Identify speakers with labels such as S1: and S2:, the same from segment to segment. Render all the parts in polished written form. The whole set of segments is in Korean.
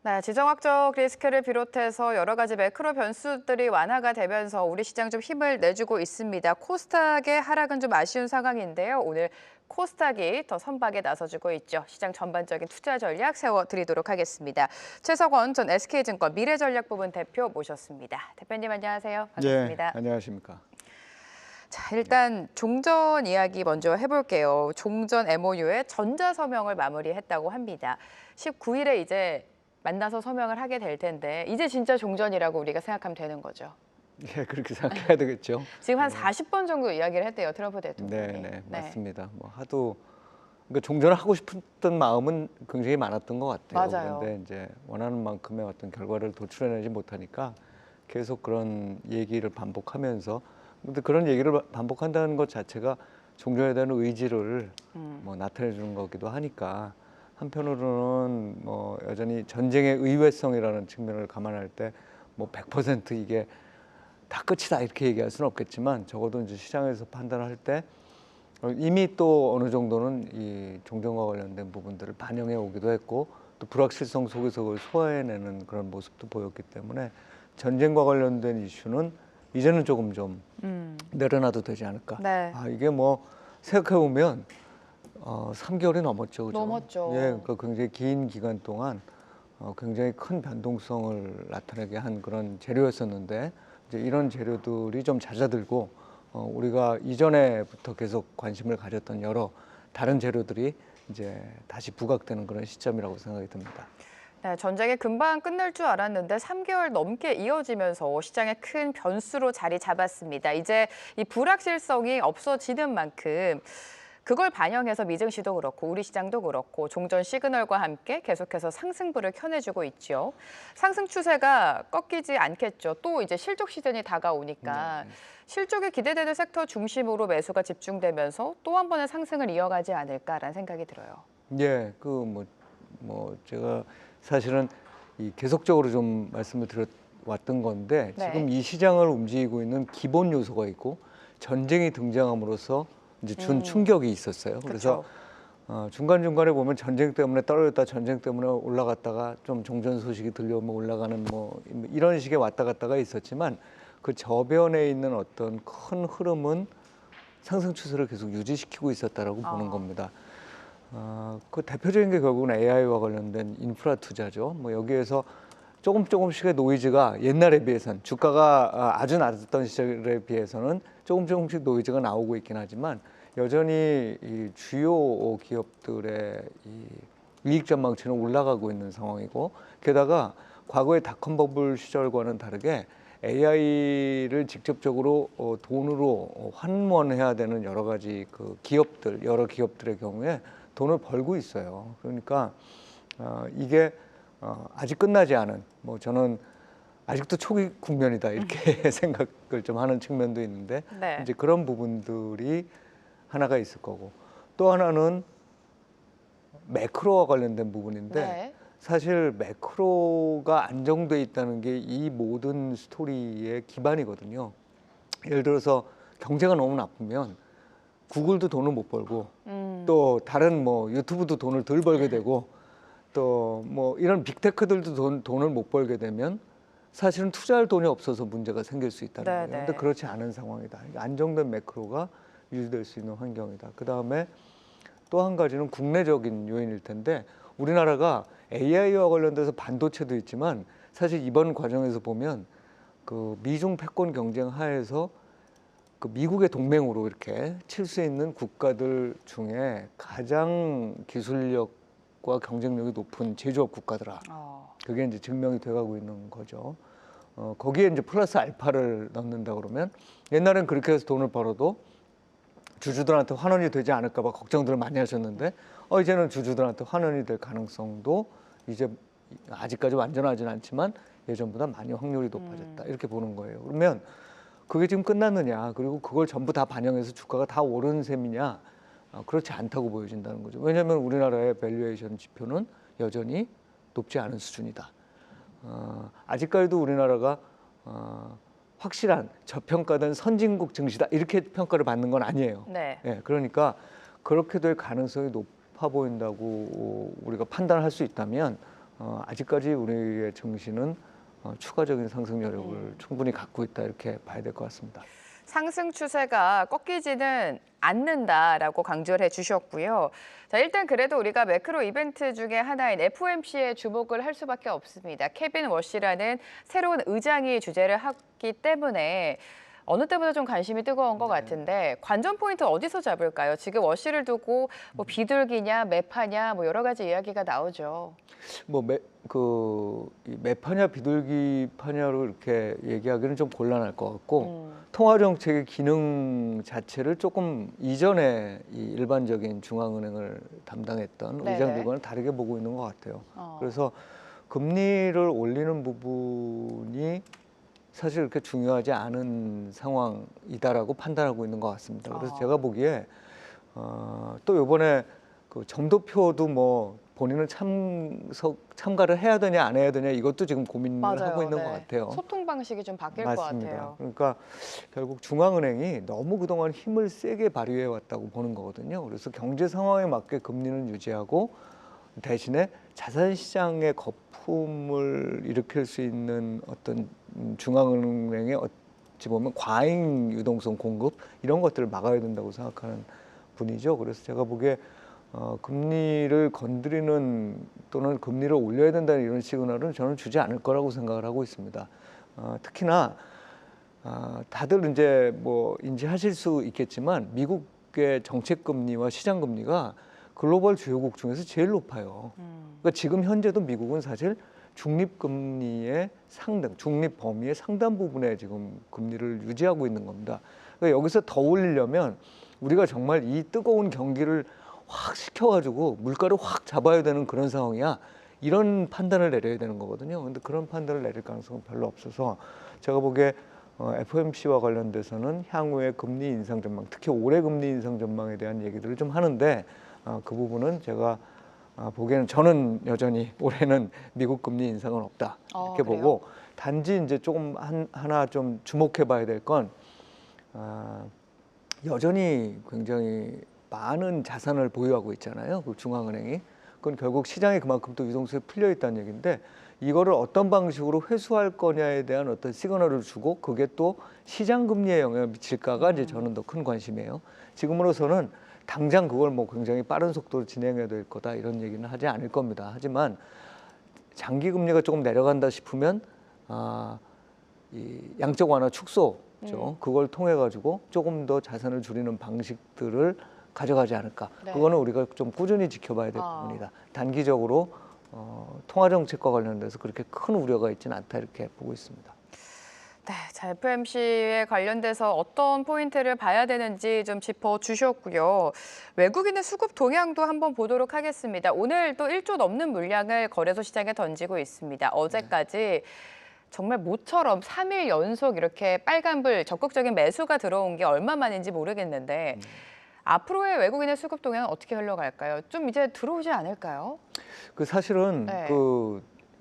S1: 네, 지정학적 리스크를 비롯해서 여러 가지 매크로 변수들이 완화가 되면서 우리 시장 좀 힘을 내주고 있습니다. 코스닥의 하락은 좀 아쉬운 상황인데요. 오늘 코스닥이 더 선박에 나서주고 있죠. 시장 전반적인 투자 전략 세워드리도록 하겠습니다. 최석원 전 SK증권 미래전략부문 대표 모셨습니다. 대표님 안녕하세요.
S2: 네,
S1: 반갑습니다.
S2: 안녕하십니까.
S1: 자, 일단 종전 이야기 먼저 해볼게요. 종전 MOU에 전자서명을 마무리했다고 합니다. 19일에 이제 만나서 서명을 하게 될 텐데 이제 진짜 종전이라고 우리가 생각하면 되는 거죠.
S2: 예, 그렇게 생각해야 되겠죠.
S1: 지금 한 40번 정도 이야기를 했대요, 트럼프 대통령이.
S2: 네, 맞습니다. 뭐 하도 그러니까 종전을 하고 싶었던 마음은 굉장히 많았던 것 같아요.
S1: 맞아요.
S2: 그런데 이제 원하는 만큼의 어떤 결과를 도출해내지 못하니까 계속 그런 얘기를 반복하면서, 근데 그런 얘기를 반복한다는 것 자체가 종전에 대한 의지를 뭐 나타내주는 거기도 하니까, 한편으로는 뭐 여전히 전쟁의 의외성이라는 측면을 감안할 때 뭐 100% 이게 다 끝이다 이렇게 얘기할 수는 없겠지만, 적어도 이제 시장에서 판단할 때 이미 또 어느 정도는 이 종전과 관련된 부분들을 반영해 오기도 했고, 또 불확실성 속에서 그걸 소화해내는 그런 모습도 보였기 때문에 전쟁과 관련된 이슈는 이제는 조금 좀 내려놔도 되지 않을까.
S1: 네.
S2: 이게 뭐 생각해 보면 3개월이 넘었죠, 그죠?
S1: 넘었죠.
S2: 예, 그러니까 굉장히 긴 기간 동안 굉장히 큰 변동성을 나타내게 한 그런 재료였었는데, 이제 이런 재료들이 좀 잦아들고 우리가 이전에부터 계속 관심을 가졌던 여러 다른 재료들이 이제 다시 부각되는 그런 시점이라고 생각이 듭니다.
S1: 네, 전쟁이 금방 끝날 줄 알았는데 3개월 넘게 이어지면서 시장의 큰 변수로 자리 잡았습니다. 이제 이 불확실성이 없어지는 만큼 그걸 반영해서 미증시도 그렇고 우리 시장도 그렇고 종전 시그널과 함께 계속해서 상승부를 켜내주고 있죠. 상승 추세가 꺾이지 않겠죠. 또 이제 실적 시즌이 다가오니까 실적이 기대되는 섹터 중심으로 매수가 집중되면서 또 한 번의 상승을 이어가지 않을까라는 생각이 들어요.
S2: 예, 그 뭐 제가 사실은 이 계속적으로 좀 말씀을 드려왔던 건데,
S1: 네.
S2: 지금 이 시장을 움직이고 있는 기본 요소가 있고, 전쟁이 등장함으로써 이제 준 충격이 있었어요. 그래서 중간중간에 보면 전쟁 때문에 떨어졌다, 전쟁 때문에 올라갔다가 좀 종전 소식이 들려오면 올라가는 뭐 이런 식의 왔다 갔다가 있었지만, 그 저변에 있는 어떤 큰 흐름은 상승 추세를 계속 유지시키고 있었다라고 보는 겁니다. 그 대표적인 게 결국은 AI와 관련된 인프라 투자죠. 뭐 여기에서 조금씩의 노이즈가 옛날에 비해서는, 주가가 아주 낮았던 시절에 비해서는 조금씩 노이즈가 나오고 있긴 하지만, 여전히 이 주요 기업들의 이 이익 전망치는 올라가고 있는 상황이고, 게다가 과거의 닷컴버블 시절과는 다르게 AI를 직접적으로 돈으로 환원해야 되는 여러 가지 그 기업들, 여러 기업들의 경우에 돈을 벌고 있어요. 그러니까 이게 아직 끝나지 않은, 뭐 저는 아직도 초기 국면이다 이렇게 생각을 좀 하는 측면도 있는데,
S1: 네.
S2: 이제 그런 부분들이 하나가 있을 거고, 또 하나는 매크로와 관련된 부분인데,
S1: 네.
S2: 사실 매크로가 안정돼 있다는 게 이 모든 스토리의 기반이거든요. 예를 들어서 경제가 너무 나쁘면 구글도 돈을 못 벌고, 또 다른 뭐 유튜브도 돈을 덜 벌게 되고, 또 뭐 이런 빅테크들도 돈을 못 벌게 되면 사실은 투자할 돈이 없어서 문제가 생길 수 있다는 거예요. 그런데 그렇지 않은 상황이다. 안정된 매크로가 유지될 수 있는 환경이다. 그 다음에 또 한 가지는 국내적인 요인일 텐데, 우리나라가 AI와 관련돼서 반도체도 있지만, 사실 이번 과정에서 보면 그 미중 패권 경쟁 하에서 그 미국의 동맹으로 이렇게 칠 수 있는 국가들 중에 가장 기술력과 경쟁력이 높은 제조업 국가더라. 그게 이제 증명이 돼가고 있는 거죠. 거기에 이제 플러스 알파를 넣는다 그러면, 옛날엔 그렇게 해서 돈을 벌어도 주주들한테 환원이 되지 않을까 봐 걱정들을 많이 하셨는데, 이제는 주주들한테 환원이 될 가능성도 이제 아직까지 완전하진 않지만 예전보다 많이 확률이 높아졌다 이렇게 보는 거예요. 그러면 그게 지금 끝났느냐, 그리고 그걸 전부 다 반영해서 주가가 다 오른 셈이냐, 그렇지 않다고 보여진다는 거죠. 왜냐하면 우리나라의 밸류에이션 지표는 여전히 높지 않은 수준이다. 아직까지도 우리나라가 확실한 저평가된 선진국 증시다 이렇게 평가를 받는 건 아니에요.
S1: 네.
S2: 예, 그러니까 그렇게 될 가능성이 높아 보인다고 우리가 판단할 수 있다면, 아직까지 우리의 증시는 추가적인 상승 여력을 충분히 갖고 있다 이렇게 봐야 될 것 같습니다.
S1: 상승 추세가 꺾이지는 않는다라고 강조를 해주셨고요. 자, 일단 그래도 우리가 매크로 이벤트 중에 하나인 FOMC에 주목을 할 수밖에 없습니다. 케빈 워시라는 새로운 의장이 주재를 하기 때문에 어느 때보다 좀 관심이 뜨거운 것 같은데 관전 포인트 어디서 잡을까요? 지금 워시를 두고 뭐 비둘기냐 매파냐 뭐 여러 가지 이야기가 나오죠.
S2: 이 매파냐 비둘기파냐로 이렇게 얘기하기는 좀 곤란할 것 같고 통화 정책의 기능 자체를 조금 이전에 이 일반적인 중앙은행을 담당했던
S1: 네네.
S2: 의장들과는 다르게 보고 있는 것 같아요. 그래서 금리를 올리는 부분이 사실 그렇게 중요하지 않은 상황이다라고 판단하고 있는 것 같습니다. 그래서 제가 보기에 또 이번에 그 점도표도 뭐 본인은 참가를 해야 되냐 안 해야 되냐 이것도 지금 고민을 하고 있는 것 같아요.
S1: 소통 방식이 좀 바뀔
S2: 맞습니다.
S1: 것 같아요.
S2: 그러니까 결국 중앙은행이 너무 그동안 힘을 세게 발휘해 왔다고 보는 거거든요. 그래서 경제 상황에 맞게 금리는 유지하고 대신에 자산 시장의 거품을 일으킬 수 있는 어떤 중앙은행의 어찌 보면 과잉 유동성 공급 이런 것들을 막아야 된다고 생각하는 분이죠. 그래서 제가 보기에 금리를 건드리는 또는 금리를 올려야 된다는 이런 시그널은 저는 주지 않을 거라고 생각을 하고 있습니다. 특히나 다들 이제 뭐 인지하실 수 있겠지만 미국의 정책 금리와 시장 금리가 글로벌 주요국 중에서 제일 높아요. 그러니까 지금 현재도 미국은 사실 중립금리의 상당, 중립 범위의 상당 부분에 지금 금리를 유지하고 있는 겁니다. 그러니까 여기서 더 올리려면 우리가 정말 이 뜨거운 경기를 확 식혀가지고 물가를 확 잡아야 되는 그런 상황이야. 이런 판단을 내려야 되는 거거든요. 근데 그런 판단을 내릴 가능성은 별로 없어서 제가 보기에 FOMC와 관련돼서는 향후의 금리 인상 전망, 특히 올해 금리 인상 전망에 대한 얘기들을 좀 하는데 그 부분은 제가 보기에는 저는 여전히 올해는 미국 금리 인상은 없다 이렇게
S1: 그래요?
S2: 보고 단지 이제 조금 하나 좀 주목해봐야 될 건 여전히 굉장히 많은 자산을 보유하고 있잖아요. 그 중앙은행이. 그건 결국 시장에 그만큼 또 유동성이 풀려 있다는 얘기인데 이거를 어떤 방식으로 회수할 거냐에 대한 어떤 시그널을 주고 그게 또 시장 금리에 영향을 미칠까가 이제 저는 더 큰 관심이에요. 지금으로서는 당장 그걸 뭐 굉장히 빠른 속도로 진행해야 될 거다 이런 얘기는 하지 않을 겁니다. 하지만 장기 금리가 조금 내려간다 싶으면 이 양적 완화 축소죠. 그걸 통해 가지고 조금 더 자산을 줄이는 방식들을 가져가지 않을까.
S1: 네.
S2: 그거는 우리가 좀 꾸준히 지켜봐야 될 부분이다. 단기적으로 통화 정책과 관련돼서 그렇게 큰 우려가 있지는 않다 이렇게 보고 있습니다.
S1: 네, 자, FOMC에 관련돼서 어떤 포인트를 봐야 되는지 좀 짚어주셨고요. 외국인의 수급 동향도 한번 보도록 하겠습니다. 오늘 또 1조 넘는 물량을 거래소 시장에 던지고 있습니다. 어제까지 정말 모처럼 3일 연속 이렇게 빨간불 적극적인 매수가 들어온 게 얼마 만인지 모르겠는데 앞으로의 외국인의 수급 동향은 어떻게 흘러갈까요? 좀 이제 들어오지 않을까요?
S2: 그 사실은
S1: 네.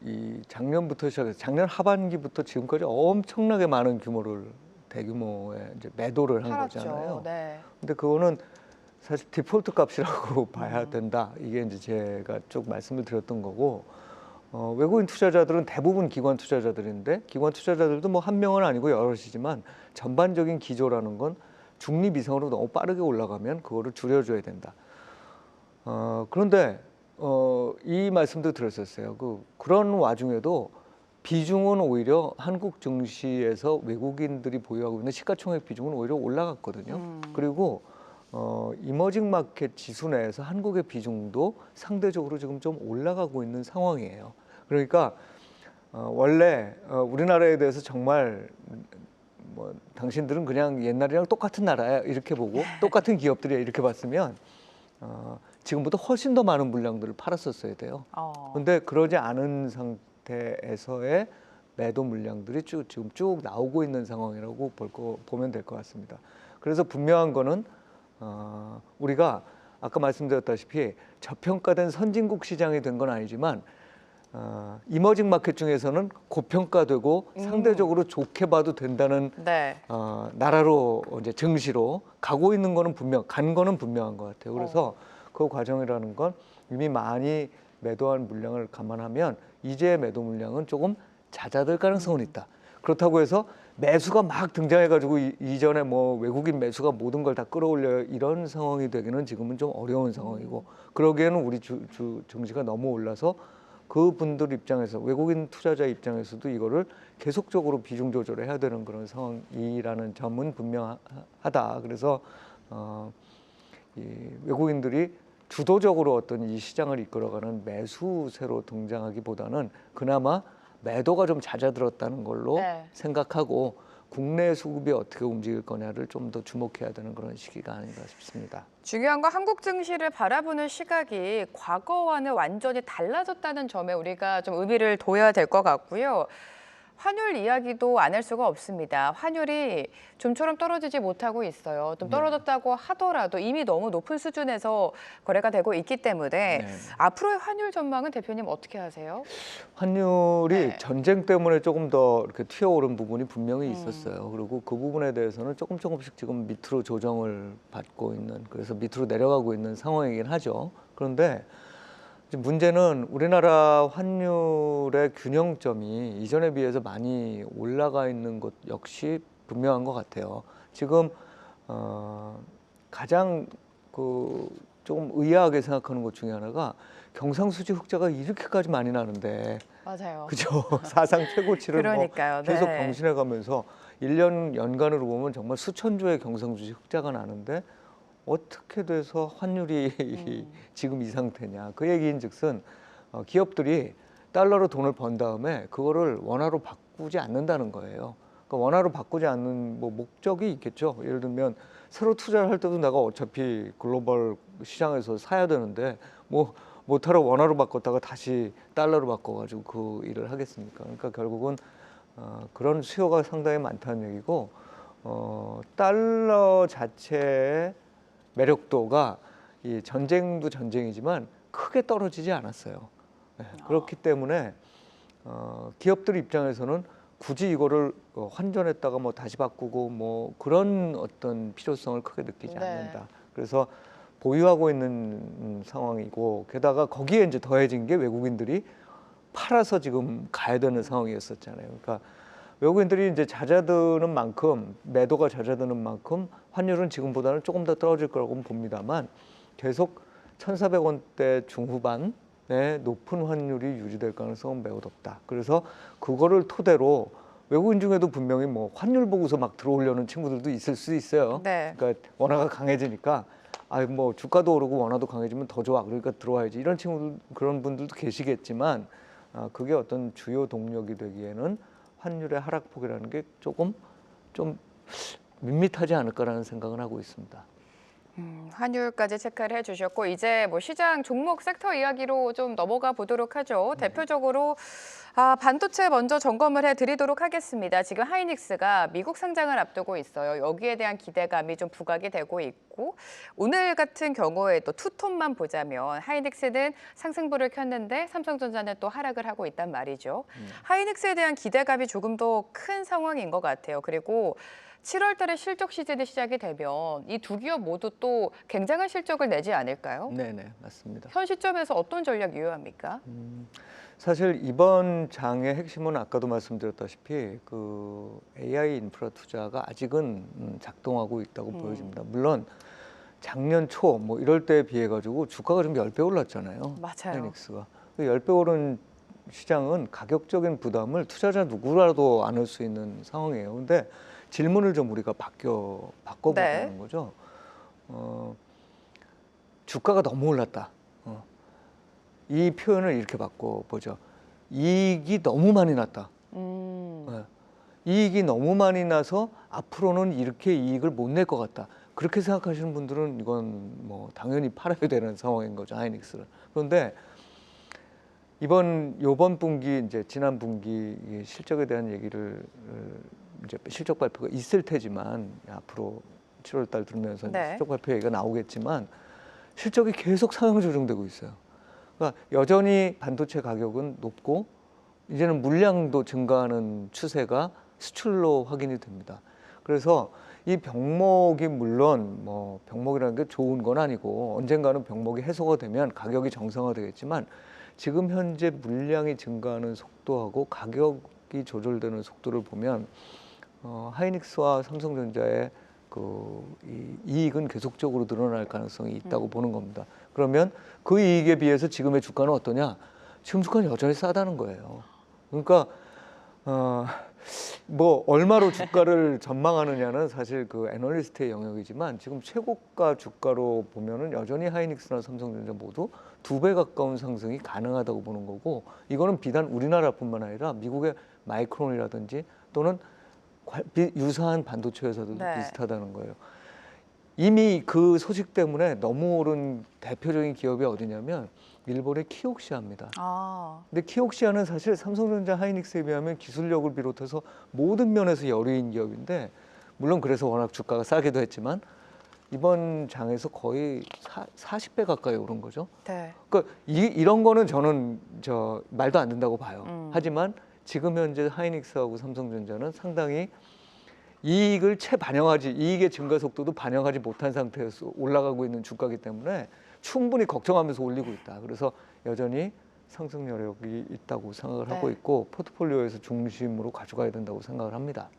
S2: 이 작년부터 시작해서 작년 하반기부터 지금까지 엄청나게 많은 규모를 대규모의 이제 매도를 한
S1: 팔았죠.
S2: 거잖아요.
S1: 네.
S2: 근데 그거는 사실 디폴트 값이라고 봐야 된다. 이게 이제 제가 쭉 말씀을 드렸던 거고 외국인 투자자들은 대부분 기관 투자자들인데 기관 투자자들도 뭐 한 명은 아니고 여럿이지만 전반적인 기조라는 건 중립 이상으로 너무 빠르게 올라가면 그거를 줄여줘야 된다. 그런데 이 말씀도 들었었어요. 그런 와중에도 비중은 오히려 한국 증시에서 외국인들이 보유하고 있는 시가총액 비중은 오히려 올라갔거든요. 그리고 이머징 마켓 지수 내에서 한국의 비중도 상대적으로 지금 좀 올라가고 있는 상황이에요. 그러니까 원래 우리나라에 대해서 정말 뭐 당신들은 그냥 옛날이랑 똑같은 나라야 이렇게 보고 똑같은 기업들이야 이렇게 봤으면 지금보다 훨씬 더 많은 물량들을 팔았었어야 돼요. 그런데 그러지 않은 상태에서의 매도 물량들이 지금 쭉 나오고 있는 상황이라고 보면 될 것 같습니다. 그래서 분명한 거는 우리가 아까 말씀드렸다시피 저평가된 선진국 시장이 된 건 아니지만 이머징 마켓 중에서는 고평가되고 상대적으로 좋게 봐도 된다는
S1: 네.
S2: 나라로 이제 증시로 가고 있는 거는 간 거는 분명한 것 같아요. 그래서 그 과정이라는 건 이미 많이 매도한 물량을 감안하면 이제 매도 물량은 조금 잦아들 가능성은 있다. 그렇다고 해서 매수가 막 등장해가지고 이전에 뭐 외국인 매수가 모든 걸 다 끌어올려 이런 상황이 되기는 지금은 좀 어려운 상황이고, 그러기에는 우리 증시가 너무 올라서 그분들 입장에서, 외국인 투자자 입장에서도 이거를 계속적으로 비중 조절을 해야 되는 그런 상황이라는 점은 분명하다. 그래서 이 외국인들이 주도적으로 어떤 이 시장을 이끌어가는 매수세로 등장하기보다는 그나마 매도가 좀 잦아들었다는 걸로
S1: 네.
S2: 생각하고 국내 수급이 어떻게 움직일 거냐를 좀 더 주목해야 되는 그런 시기가 아닌가 싶습니다.
S1: 중요한 건 한국 증시를 바라보는 시각이 과거와는 완전히 달라졌다는 점에 우리가 좀 의미를 둬야 될 것 같고요. 환율 이야기도 안 할 수가 없습니다. 환율이 좀처럼 떨어지지 못하고 있어요. 좀 떨어졌다고 하더라도 이미 너무 높은 수준에서 거래가 되고 있기 때문에
S2: 네.
S1: 앞으로의 환율 전망은 대표님 어떻게 하세요?
S2: 환율이
S1: 네.
S2: 전쟁 때문에 조금 더 이렇게 튀어오른 부분이 분명히 있었어요. 그리고 그 부분에 대해서는 조금씩 지금 밑으로 조정을 받고 있는, 그래서 밑으로 내려가고 있는 상황이긴 하죠. 그런데 이제 문제는 우리나라 환율의 균형점이 이전에 비해서 많이 올라가 있는 것 역시 분명한 것 같아요. 지금 가장 조금 의아하게 생각하는 것 중에 하나가 경상수지 흑자가 이렇게까지 많이 나는데,
S1: 맞아요.
S2: 그죠? 사상 최고치를
S1: 그러니까요.
S2: 계속
S1: 네.
S2: 경신해가면서 1년 연간으로 보면 정말 수천조의 경상수지 흑자가 나는데 어떻게 돼서 환율이 지금 이 상태냐. 그 얘기인즉슨 기업들이 달러로 돈을 번 다음에 그거를 원화로 바꾸지 않는다는 거예요. 그러니까 원화로 바꾸지 않는 뭐 목적이 있겠죠. 예를 들면 새로 투자를 할 때도 내가 어차피 글로벌 시장에서 사야 되는데 뭐 못하러 원화로 바꿨다가 다시 달러로 바꿔가지고 그 일을 하겠습니까? 그러니까 결국은 그런 수요가 상당히 많다는 얘기고, 달러 자체의 매력도가 이 전쟁도 전쟁이지만 크게 떨어지지 않았어요. 네, 그렇기 때문에 기업들 입장에서는 굳이 이거를 환전했다가 뭐 다시 바꾸고 뭐 그런 어떤 필요성을 크게 느끼지
S1: 네.
S2: 않는다. 그래서 보유하고 있는 상황이고, 게다가 거기에 이제 더해진 게 외국인들이 팔아서 지금 가야 되는 상황이었었잖아요. 그러니까 외국인들이 이제 잦아드는 만큼, 매도가 잦아드는 만큼 환율은 지금보다는 조금 더 떨어질 거라고 봅니다만, 계속 1,400원대 중후반의 높은 환율이 유지될 가능성은 매우 높다. 그래서 그거를 토대로 외국인 중에도 분명히 뭐 환율 보고서 막 들어오려는 친구들도 있을 수 있어요.
S1: 네.
S2: 그러니까 원화가 강해지니까 뭐 주가도 오르고 원화도 강해지면 더 좋아, 그러니까 들어와야지, 이런 친구들, 그런 분들도 계시겠지만 그게 어떤 주요 동력이 되기에는 환율의 하락폭이라는 게 조금 좀 밋밋하지 않을까라는 생각은 하고 있습니다.
S1: 환율까지 체크를 해주셨고 이제 뭐 시장 종목 섹터 이야기로 좀 넘어가 보도록 하죠. 대표적으로 반도체 먼저 점검을 해드리도록 하겠습니다. 지금 하이닉스가 미국 상장을 앞두고 있어요. 여기에 대한 기대감이 좀 부각이 되고 있고, 오늘 같은 경우에도 투톤만 보자면 하이닉스는 상승부를 켰는데 삼성전자는 또 하락을 하고 있단 말이죠. 하이닉스에 대한 기대감이 조금 더 큰 상황인 것 같아요. 그리고 7월 달에 실적 시즌이 시작이 되면 이 두 기업 모두 또 굉장한 실적을 내지 않을까요?
S2: 네네, 맞습니다.
S1: 현 시점에서 어떤 전략 유효합니까?
S2: 사실 이번 장의 핵심은 아까도 말씀드렸다시피 그 AI 인프라 투자가 아직은 작동하고 있다고 보여집니다. 물론 작년 초 뭐 이럴 때에 비해 가지고 주가가 좀 10배 올랐잖아요.
S1: 맞아요.
S2: 하이닉스가. 10배 오른 시장은 가격적인 부담을 투자자 누구라도 안을 수 있는 상황이에요. 근데 질문을 좀 우리가 바꿔보자는
S1: 네.
S2: 거죠. 주가가 너무 올랐다. 이 표현을 이렇게 바꿔보죠. 이익이 너무 많이 났다. 네. 이익이 너무 많이 나서 앞으로는 이렇게 이익을 못 낼 것 같다. 그렇게 생각하시는 분들은 이건 뭐 당연히 팔아야 되는 상황인 거죠, 하이닉스를. 그런데 요번 분기, 이제 지난 분기 실적에 대한 얘기를 이제 실적 발표가 있을 테지만, 앞으로 7월 달 들으면서
S1: 네.
S2: 실적 발표 얘기가 나오겠지만 실적이 계속 상향 조정되고 있어요. 그러니까 여전히 반도체 가격은 높고 이제는 물량도 증가하는 추세가 수출로 확인이 됩니다. 그래서 이 병목이, 물론 뭐 병목이라는 게 좋은 건 아니고 언젠가는 병목이 해소가 되면 가격이 정상화되겠지만, 지금 현재 물량이 증가하는 속도하고 가격이 조절되는 속도를 보면 하이닉스와 삼성전자의 이 이익은 계속적으로 늘어날 가능성이 있다고 보는 겁니다. 그러면 그 이익에 비해서 지금의 주가는 어떠냐? 지금 주가는 여전히 싸다는 거예요. 그러니까 뭐 얼마로 주가를 전망하느냐는 사실 그 애널리스트의 영역이지만 지금 최고가 주가로 보면은 여전히 하이닉스나 삼성전자 모두 2배 가까운 상승이 가능하다고 보는 거고, 이거는 비단 우리나라뿐만 아니라 미국의 마이크론이라든지 또는 유사한 반도체 회사들도
S1: 네.
S2: 비슷하다는 거예요. 이미 그 소식 때문에 너무 오른 대표적인 기업이 어디냐면 일본의 키옥시아입니다.
S1: 아,
S2: 근데 키옥시아는 사실 삼성전자, 하이닉스에 비하면 기술력을 비롯해서 모든 면에서 열의인 기업인데, 물론 그래서 워낙 주가가 싸기도 했지만 이번 장에서 거의 40배 가까이 오른 거죠.
S1: 네.
S2: 그러니까 이런 거는 저는 말도 안 된다고 봐요. 하지만 지금 현재 하이닉스하고 삼성전자는 상당히 이익을 이익의 증가 속도도 반영하지 못한 상태에서 올라가고 있는 주가이기 때문에 충분히 걱정하면서 올리고 있다. 그래서 여전히 상승 여력이 있다고 생각을 하고
S1: 네.
S2: 있고, 포트폴리오에서 중심으로 가져가야 된다고 생각을 합니다.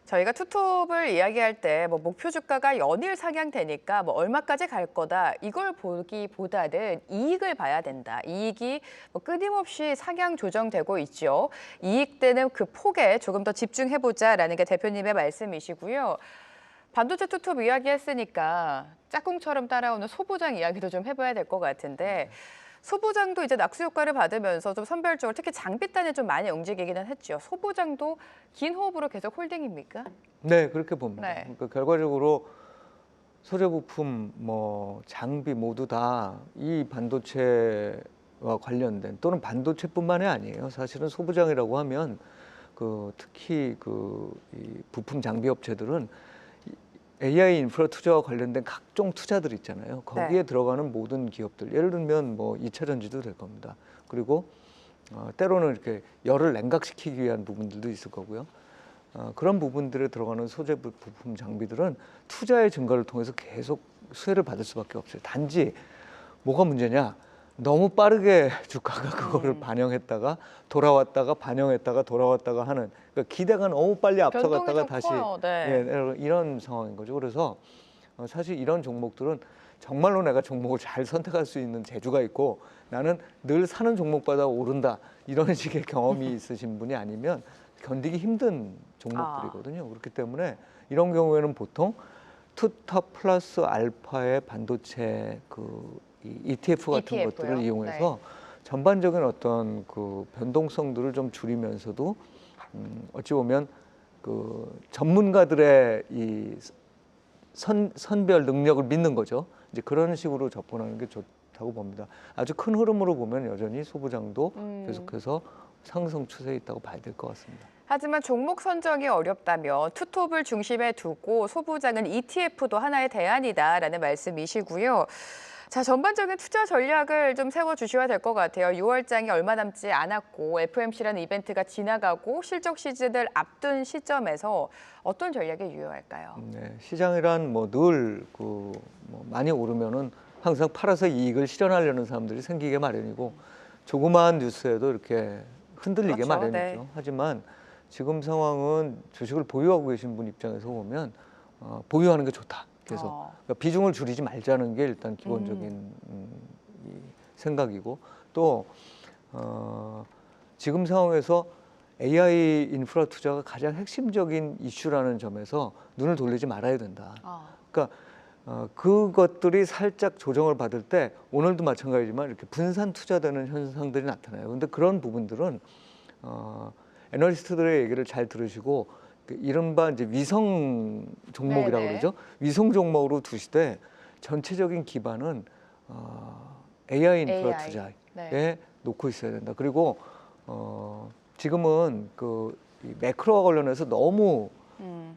S1: 저희가 투톱을 이야기할 때 뭐 목표 주가가 연일 상향되니까 뭐 얼마까지 갈 거다 이걸 보기보다는 이익을 봐야 된다. 이익이 뭐 끊임없이 상향 조정되고 있죠. 이익되는 그 폭에 조금 더 집중해보자라는 게 대표님의 말씀이시고요. 반도체 투톱 이야기했으니까 짝꿍처럼 따라오는 소부장 이야기도 좀 해봐야 될 것 같은데, 소부장도 이제 낙수 효과를 받으면서 좀 선별적으로 특히 장비단에 좀 많이 움직이기는 했죠. 소부장도 긴 호흡으로 계속 홀딩입니까?
S2: 네, 그렇게 봅니다.
S1: 네.
S2: 그러니까 결과적으로 소재 부품, 뭐 장비 모두 다 이 반도체와 관련된, 또는 반도체뿐만이 아니에요. 사실은 소부장이라고 하면 특히 이 부품 장비 업체들은 AI 인프라 투자와 관련된 각종 투자들 있잖아요. 거기에
S1: 네.
S2: 들어가는 모든 기업들, 예를 들면 뭐 2차 전지도 될 겁니다. 그리고 때로는 이렇게 열을 냉각시키기 위한 부분들도 있을 거고요. 그런 부분들에 들어가는 소재 부품 장비들은 투자의 증가를 통해서 계속 수혜를 받을 수밖에 없어요. 단지 뭐가 문제냐? 너무 빠르게 주가가 그거를 반영했다가 돌아왔다가 반영했다가 돌아왔다가 하는, 그러니까 기대가 너무 빨리
S1: 변동이
S2: 앞서갔다가
S1: 좀
S2: 다시
S1: 커요. 네.
S2: 이런 상황인 거죠. 그래서 사실 이런 종목들은 정말로 내가 종목을 잘 선택할 수 있는 재주가 있고, 나는 늘 사는 종목마다 오른다 이런 식의 경험이 있으신 분이 아니면 견디기 힘든 종목들이거든요. 그렇기 때문에 이런 경우에는 보통 투탑 플러스 알파의 반도체 이 ETF 같은
S1: ETF요?
S2: 것들을 이용해서 전반적인 어떤 변동성들을 좀 줄이면서도 어찌 보면 전문가들의 이 선별 능력을 믿는 거죠. 이제 그런 식으로 접근하는 게 좋다고 봅니다. 아주 큰 흐름으로 보면 여전히 소부장도 계속해서 상승 추세에 있다고 봐야 될 것 같습니다.
S1: 하지만 종목 선정이 어렵다면 투톱을 중심에 두고 소부장은 ETF도 하나의 대안이다라는 말씀이시고요. 자, 전반적인 투자 전략을 좀 세워주셔야 될 것 같아요. 6월장이 얼마 남지 않았고 FOMC라는 이벤트가 지나가고 실적 시즌을 앞둔 시점에서 어떤 전략이 유효할까요?
S2: 네, 시장이란 늘 많이 오르면은 항상 팔아서 이익을 실현하려는 사람들이 생기게 마련이고, 조그마한 뉴스에도 이렇게 흔들리게
S1: 그렇죠,
S2: 마련이죠.
S1: 네.
S2: 하지만 지금 상황은 주식을 보유하고 계신 분 입장에서 보면 보유하는 게 좋다. 그래서 그러니까 비중을 줄이지 말자는 게 일단 기본적인 이 생각이고, 또 지금 상황에서 AI 인프라 투자가 가장 핵심적인 이슈라는 점에서 눈을 돌리지 말아야 된다. 그러니까 그것들이 살짝 조정을 받을 때 오늘도 마찬가지지만 이렇게 분산 투자되는 현상들이 나타나요. 그런데 그런 부분들은 애널리스트들의 얘기를 잘 들으시고 이른바 이제 위성 종목이라고
S1: 네네.
S2: 그러죠. 위성 종목으로 두시되 전체적인 기반은 AI 인프라
S1: AI.
S2: 투자에
S1: 네.
S2: 놓고 있어야 된다. 그리고 지금은 이 매크로와 관련해서 너무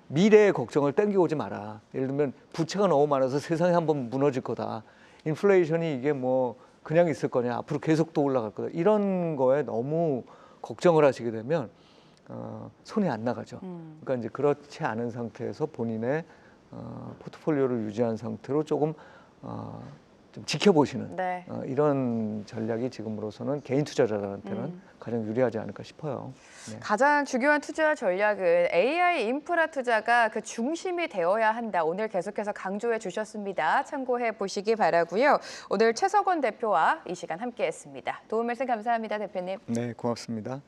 S2: 미래의 걱정을 땡겨오지 마라. 예를 들면 부채가 너무 많아서 세상이 한번 무너질 거다. 인플레이션이 이게 뭐 그냥 있을 거냐. 앞으로 계속 또 올라갈 거다. 이런 거에 너무 걱정을 하시게 되면 손이 안 나가죠. 그러니까 이제 그렇지 않은 상태에서 본인의 포트폴리오를 유지한 상태로 조금 좀 지켜보시는
S1: 네.
S2: 이런 전략이 지금으로서는 개인 투자자들한테는 가장 유리하지 않을까 싶어요. 네.
S1: 가장 중요한 투자 전략은 AI 인프라 투자가 그 중심이 되어야 한다. 오늘 계속해서 강조해 주셨습니다. 참고해 보시기 바라고요. 오늘 최석원 대표와 이 시간 함께했습니다. 도움 말씀 감사합니다, 대표님.
S2: 네, 고맙습니다.